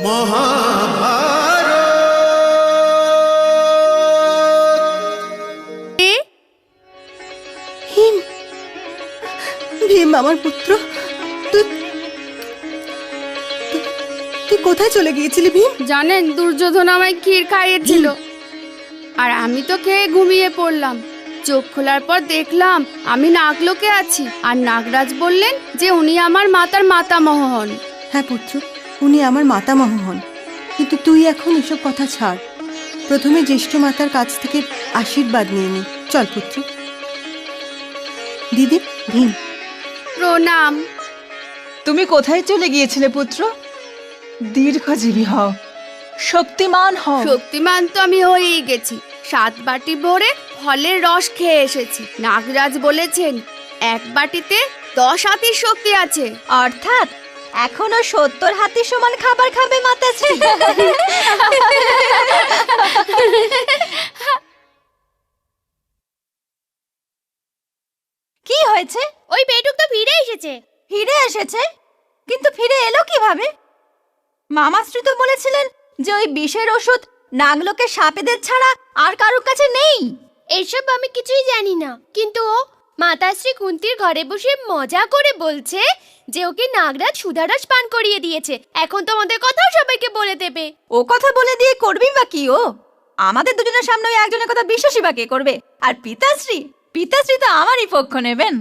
ভীম, ভীম আমার পুত্র, তুই তুই কোথায় চলে গিয়েছিলি ভীম? জানেন, দুর্যোধন আমায় ক্ষীর খাইয়েছিল আর আমি তো খেয়ে ঘুমিয়ে পড়লাম। চোখ খোলার পর দেখলাম আমি নাগলোকে আছি, আর নাগরাজ বললেন যে উনি আমার মাতার মাতামহ হন। হ্যাঁ পুত্র, উনি আমার মাতামহ হন, কিন্তু তুই এখন এসব কথা ছাড়। প্রথমে জ্যেষ্ঠ মাতার কাছ থেকে আশীর্বাদ নিয়ে নি। চল পুত্র। দিদি, ভীম প্রণাম। তুমি কোথায় চলে গিয়েছিলে পুত্র? দীর্ঘজীবী হও, শক্তিমান হও। শক্তিমান তো আমি হয়েই গেছি। 7 বাটি ভরে ফলের রস খেয়ে এসেছি। নাগরাজ বলেছেন 1 বাটিতে 10 হাতির শক্তি আছে। অর্থাৎ এখনো 70 হাতির সমান খাবার খাবে মাতাশ্রী। কি হয়েছে? ওই পেটুক তো ফিরে এসেছে। ফিরে এসেছে? কিন্তু ফিরে এলো কিভাবে? মামাশ্রী তো বলেছিলেন যে ওই বিষের ওষুধ নাগলোকে সাপেদের ছাড়া আর কারোর কাছে নেই। এসব আমি কিছুই জানি না, কিন্তু ও মাতাশ্রী কুন্তির ঘরে বসে মজা করে বলছে যে ওকে নাগরাজ সুধারস পান করিয়ে দিয়েছে। এখন তোমাদের কথাও সবাইকে বলে দেবে। ও কথা বলে দিয়ে করবি বা কি ও? আমাদের দুজনের সামনে ওই একজনের কথা বিশ্বাসই বা কে করবে? আর পিতাশ্রী, পিতাশ্রী তো আমারই পক্ষ নেবেন।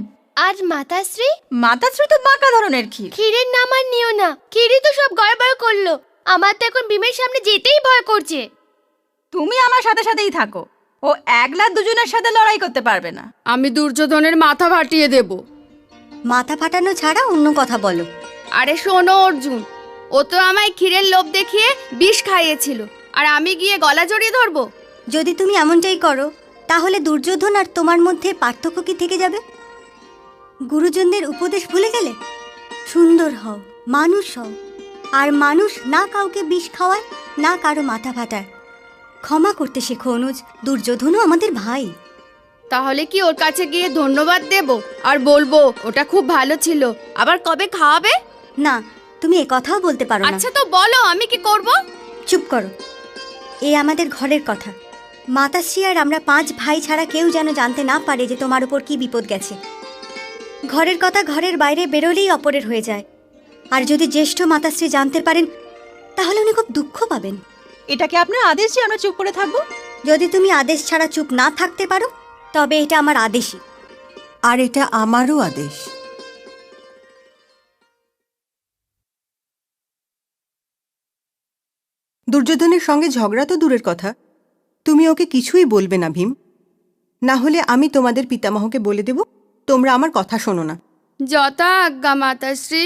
আর মাতাশ্রী? মাতাশ্রী তো বাঁকা ধরনের ক্ষীর। ক্ষীরের নাম আর নিও না, ক্ষীরই তো সব গড়বড় করলো। আমার তো এখন ভীমের সামনে যেতেই ভয় করছে। তুমি আমার সাথে সাথেই থাকো, ও একলা দুজনের সাথে লড়াই করতে পারবে না। আমি দুর্যোধনের মাথা ফাটিয়ে দেব। মাথা ফাটানো ছাড়া অন্য কথা বলো। আরে শোনো অর্জুন, ও তো আমায় ক্ষীরের লোভ দেখিয়ে বিষ খাইয়েছিল, আর আমি গিয়ে গলা জড়িয়ে ধরবো? যদি তুমি এমনটাই করো তাহলে দুর্যোধন আর তোমার মধ্যে পার্থক্য কি থেকে যাবে? গুরুজনদের উপদেশ ভুলে গেলে? সুন্দর হও, মানুষ হও, আর মানুষ না কাউকে বিষ খাওয়ায়, না কারো মাথা ফাটায়। ক্ষমা করতে শেখো অনুজ, দুর্যোধনও আমাদের ভাই। তাহলে কি ওর কাছে গিয়ে ধন্যবাদ দেব আর বলবো ওটা খুব ভালো ছিল? আবার কবে খাওয়াবে? না, তুমি এ কথাও বলতে পারো না। আচ্ছা তো বলো, আমি কি করব? চুপ করো, এ আমাদের ঘরের কথা। মাতাশ্রী আর আমরা 5 ভাই ছাড়া কেউ যেন জানতে না পারে যে তোমার উপর কি বিপদ গেছে। ঘরের কথা ঘরের বাইরে বেরোলেই অপরের হয়ে যায়। আর যদি জ্যেষ্ঠ মাতাশ্রী জানতে পারেন তাহলে উনি খুব দুঃখ পাবেন। এটাকে আপনার আদেশ যে আমরা চুপ করে থাকবো? যদি তুমি আদেশ ছাড়া চুপ না থাকতে পারো তবে এটা আমার আদেশই। আর এটা আমারও আদেশ। দুর্যোধনের সঙ্গে ঝগড়া তো দূরের কথা, তুমি ওকে কিছুই বলবে না ভীম। না হলে আমি তোমাদের পিতামহকে বলে দেব তোমরা আমার কথা শোনো না। যথা আজ্ঞা মাতাশ্রী।